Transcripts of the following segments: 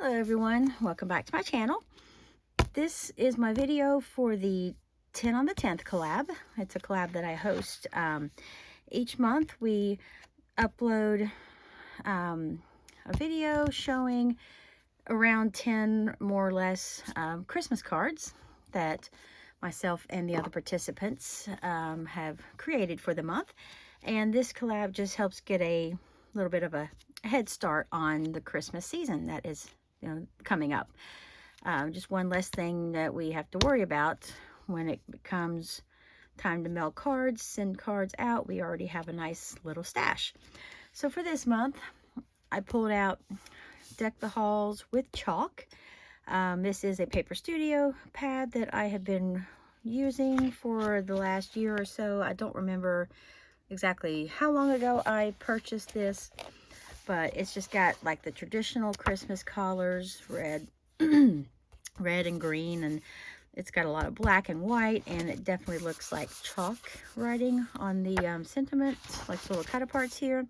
Hello everyone, welcome back to my channel. This is my video for the 10 on the 10th collab. It's a collab that I host. Each month we upload a video showing around 10 more or less Christmas cards that myself and the other participants have created for the month. And this collab just helps get a little bit of a head start on the Christmas season that is coming up. Just one less thing that we have to worry about when it becomes time to mail cards, send cards out. We already have a nice little stash. So for this month, I pulled out Deck the Halls with chalk. This is a Paper Studio pad that I have been using for the last year or so. I don't remember exactly how long ago I purchased this, but it's just got like the traditional Christmas colors, red red and green, and it's got a lot of black and white, and it definitely looks like chalk writing on the sentiment, like little cut aparts here.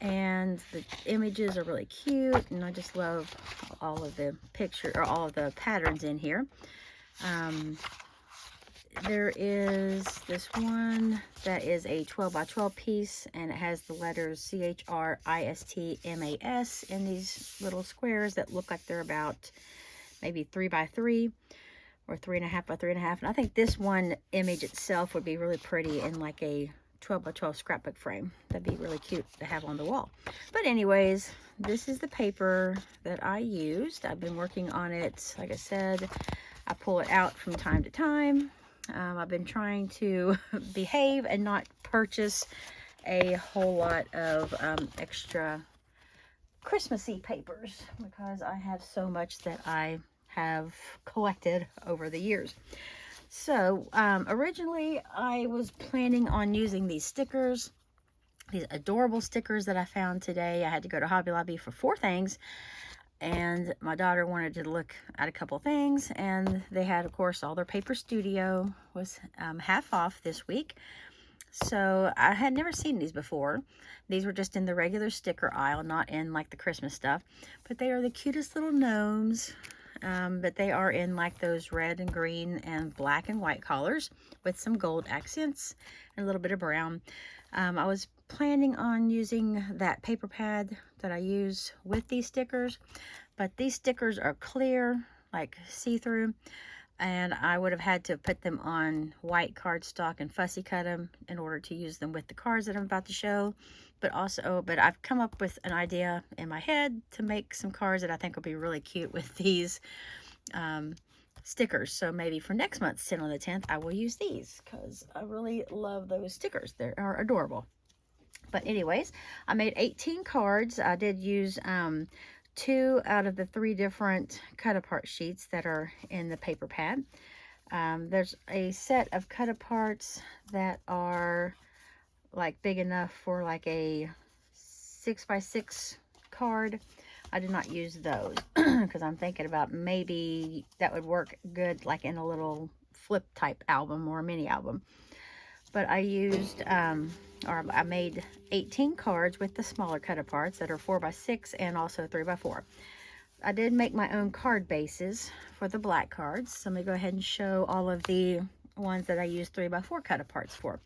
And the images are really cute, and I just love all of the all of the patterns in here. There is this one that is a 12 by 12 piece, and it has the letters CHRISTMAS in these little squares that look like they're about maybe 3 by 3 or 3.5 by 3.5. And I think this one image itself would be really pretty in like a 12 by 12 scrapbook frame. That'd be really cute to have on the wall. But anyways, this is the paper that I used. I've been working on it. Like I said, I pull it out from time to time. I've been trying to behave and not purchase a whole lot of extra Christmassy papers because I have so much that I have collected over the years. So originally I was planning on using these stickers, these adorable stickers that I found today. I had to go to Hobby Lobby for 4 things, and my daughter wanted to look at a couple things, and they had, of course, all their Paper Studio was half off this week. So I had never seen these before. These were just in the regular sticker aisle, not in like the Christmas stuff, but they are the cutest little gnomes. But they are in like those red and green and black and white colors with some gold accents and a little bit of brown. I was planning on using that paper pad that I use with these stickers, but these stickers are clear, like see-through, and I would have had to put them on white cardstock and fussy cut them in order to use them with the cards that I'm about to show. But I've come up with an idea in my head to make some cards that I think will be really cute with these stickers. So maybe for next month's 10 on the 10th, I will use these because I really love those stickers. They are adorable. But anyways, I made 18 cards. I did use 2 out of the 3 different cut apart sheets that are in the paper pad. There's a set of cut aparts that are like big enough for like a 6 by 6 card. I did not use those because I'm thinking about maybe that would work good like in a little flip type album or a mini album. But I used I made 18 cards with the smaller cut aparts that are 4 by 6 and also 3 by 4. I did make my own card bases for the black cards. So let me go ahead and show all of the ones that I used 3 by 4 cut aparts for.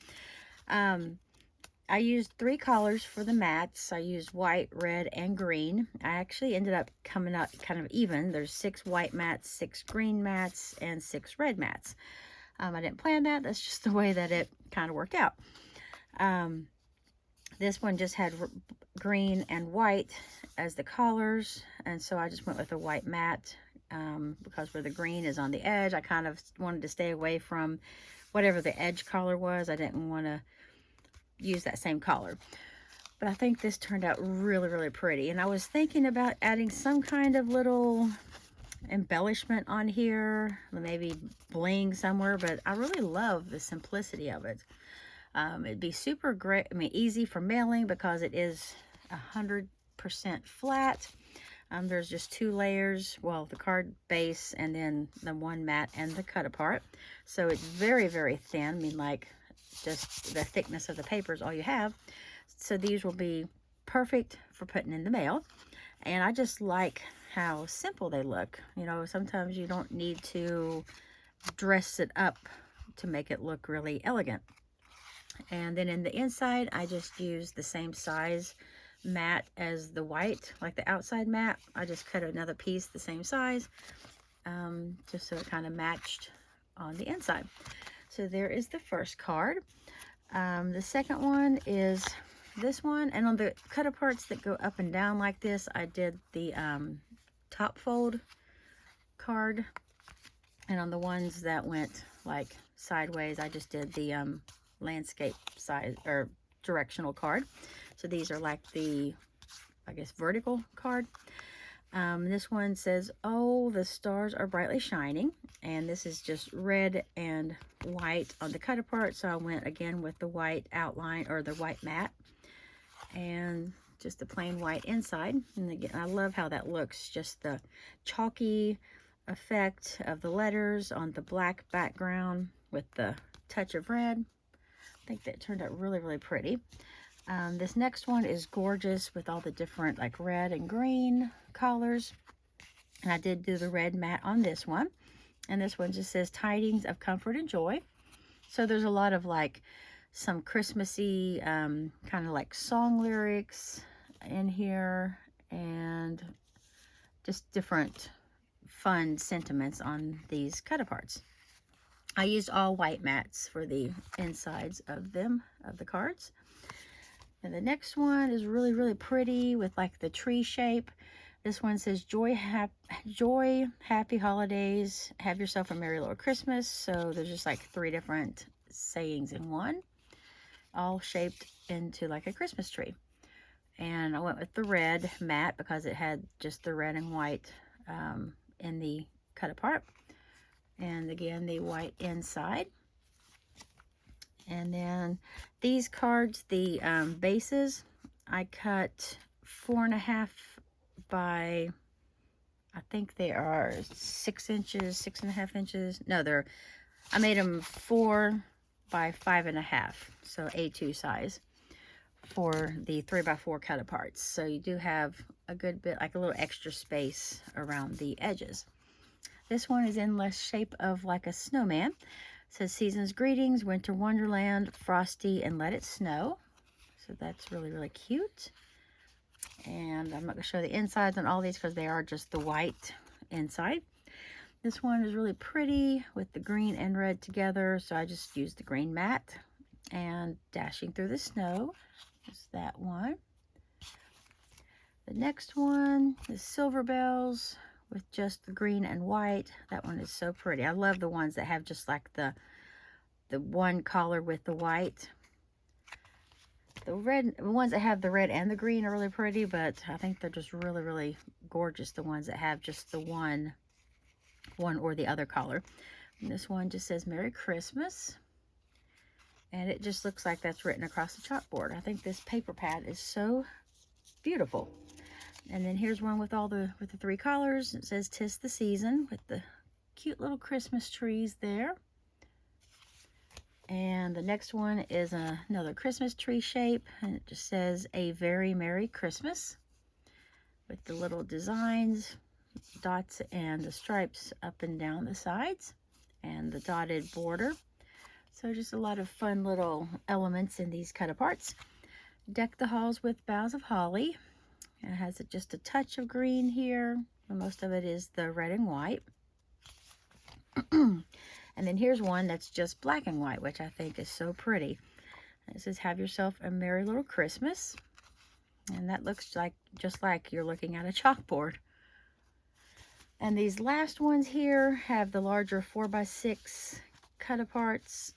I used 3 colors for the mats. I used white, red, and green. I actually ended up coming out kind of even. There's 6 white mats, 6 green mats, and 6 red mats. I didn't plan that. That's just the way that it kind of worked out. This one just had green and white as the colors, and so I just went with a white mat because where the green is on the edge, I kind of wanted to stay away from whatever the edge color was. I didn't want to use that same color. But I think this turned out really, really pretty. And I was thinking about adding some kind of little embellishment on here, maybe bling somewhere, but I really love the simplicity of it. It'd be super great, easy for mailing because it is 100% flat. There's just 2 layers, well, the card base and then the one mat and the cut apart. So it's very, very thin. Like just the thickness of the paper is all you have. So these will be perfect for putting in the mail. And I just like how simple they look. You know, sometimes you don't need to dress it up to make it look really elegant. And then in the inside, I just use the same size mat as the white, like the outside mat. I just cut another piece the same size, just so it kind of matched on the inside. So there is the first card. The second one is this one, and on the cut parts that go up and down like this, I did the top fold card, and on the ones that went like sideways, I just did the landscape size or directional card. So these are like the, I guess, vertical card. This one says, "Oh, the stars are brightly shining," and this is just red and white on the cut apart. So I went again with the white outline or the white mat and just the plain white inside. And again, I love how that looks, just the chalky effect of the letters on the black background with the touch of red. I think that turned out really, really pretty. This next one is gorgeous with all the different like red and green colors. And I did do the red mat on this one. And this one just says tidings of comfort and joy. So there's a lot of like some Christmassy kind of like song lyrics in here, and just different fun sentiments on these cut aparts. I used all white mats for the insides of them, of the cards. And the next one is really, really pretty with like the tree shape. This one says, joy, happy holidays, have yourself a merry little Christmas. So there's just like 3 different sayings in one, all shaped into like a Christmas tree. And I went with the red mat because it had just the red and white in the cut apart. And again, the white inside. And then these cards, the bases, I cut 4.5 by, I think they are 6 inches, 6.5 inches. No, I made them 4 by 5.5, so A2 size for the 3x4 cut aparts. So you do have a good bit, like a little extra space around the edges. This one is in the shape of like a snowman. It says, season's greetings, winter wonderland, frosty and let it snow. So that's really, really cute. And I'm not going to show the insides on all these because they are just the white inside. This one is really pretty with the green and red together. So I just used the green mat and dashing through the snow. Just that one. The next one is silver bells with just the green and white. That one is so pretty. I love the ones that have just like the one collar with the white. The ones that have the red and the green are really pretty, but I think they're just really, really gorgeous, the ones that have just the one or the other color. And this one just says Merry Christmas. And it just looks like that's written across the chalkboard. I think this paper pad is so beautiful. And then here's one with the 3 colors. It says 'Tis the Season with the cute little Christmas trees there. And the next one is another Christmas tree shape, and it just says A Very Merry Christmas with the little designs, dots and the stripes up and down the sides and the dotted border. So just a lot of fun little elements in these cut aparts. Deck the halls with boughs of holly. It has just a touch of green here. Most of it is the red and white. And then here's one that's just black and white, which I think is so pretty. It says, have yourself a merry little Christmas. And that looks like just like you're looking at a chalkboard. And these last ones here have the larger 4x6 cut aparts.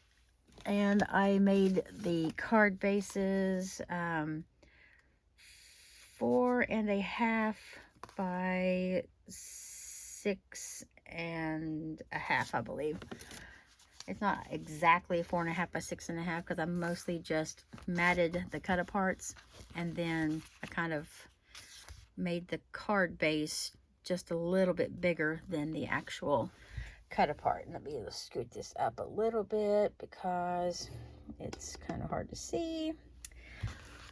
And I made the card bases 4.5 by 6.5, I believe. It's not exactly 4.5 by 6.5 because I mostly just matted the cut aparts, and then I kind of made the card base just a little bit bigger than the actual cut apart. Let me scoot this up a little bit because it's kind of hard to see.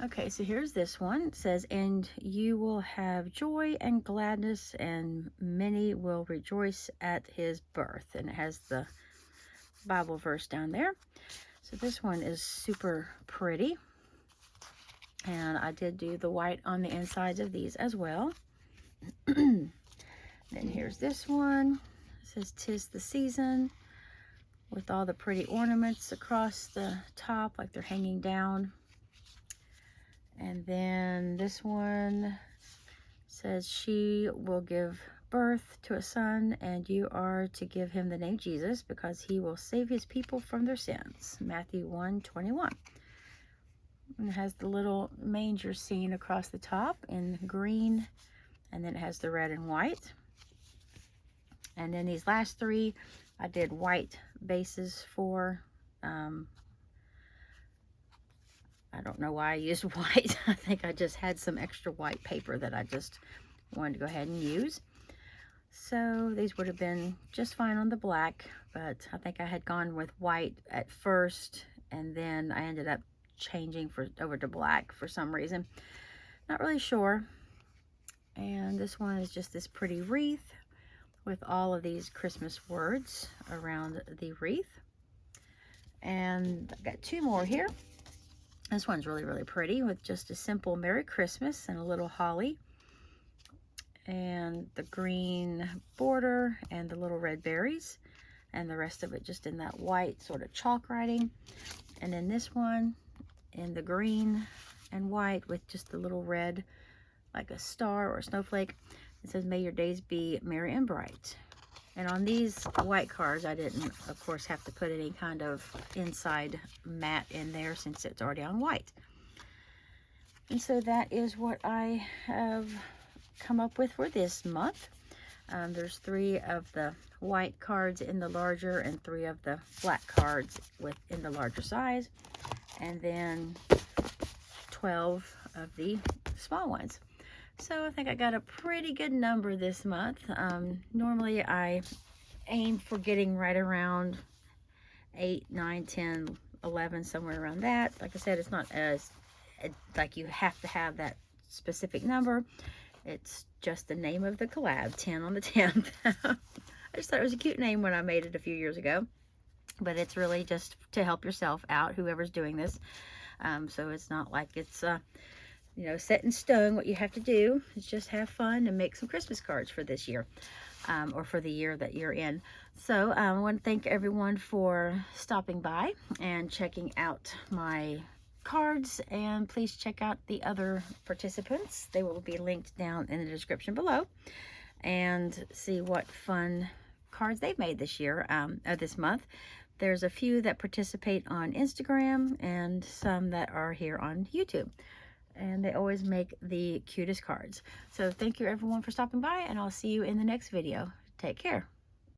Okay, so here's this one. It says, and you will have joy and gladness, and many will rejoice at his birth. And it has the Bible verse down there. So this one is super pretty. And I did do the white on the insides of these as well. Then here's this one. It says, 'tis the season, with all the pretty ornaments across the top, like they're hanging down. And then this one says, she will give birth to a son, and you are to give him the name Jesus, because he will save his people from their sins. Matthew 1:21. And it has the little manger scene across the top in green, and then it has the red and white. And then these last three, I did white bases for. I don't know why I used white. I think I just had some extra white paper that I just wanted to go ahead and use. So these would have been just fine on the black, but I think I had gone with white at first, and then I ended up changing over to black for some reason. Not really sure. And this one is just this pretty wreath with all of these Christmas words around the wreath. And I've got two more here. This one's really, really pretty, with just a simple Merry Christmas and a little holly, and the green border and the little red berries, and the rest of it just in that white sort of chalk writing. And then this one in the green and white with just the little red, like a star or a snowflake. It says, may your days be merry and bright. And on these white cards, I didn't, of course, have to put any kind of inside mat in there since it's already on white. And so that is what I have come up with for this month. There's 3 of the white cards in the larger and 3 of the black cards in the larger size. And then 12 of the small ones. So I think I got a pretty good number this month. Normally I aim for getting right around 8, 9, 10, 11, somewhere around that. Like I said, it's not as like you have to have that specific number. It's just the name of the collab, 10 on the 10th. I just thought it was a cute name when I made it a few years ago. But it's really just to help yourself out, whoever's doing this. So it's not like it's you know, set in stone what you have to do. Is just have fun and make some Christmas cards for this year, or for the year that you're in. So I want to thank everyone for stopping by and checking out my cards, and please check out the other participants. They will be linked down in the description below, and see what fun cards they've made this year, this month. There's a few that participate on Instagram and some that are here on YouTube. And they always make the cutest cards. So thank you everyone for stopping by, and I'll see you in the next video. Take care.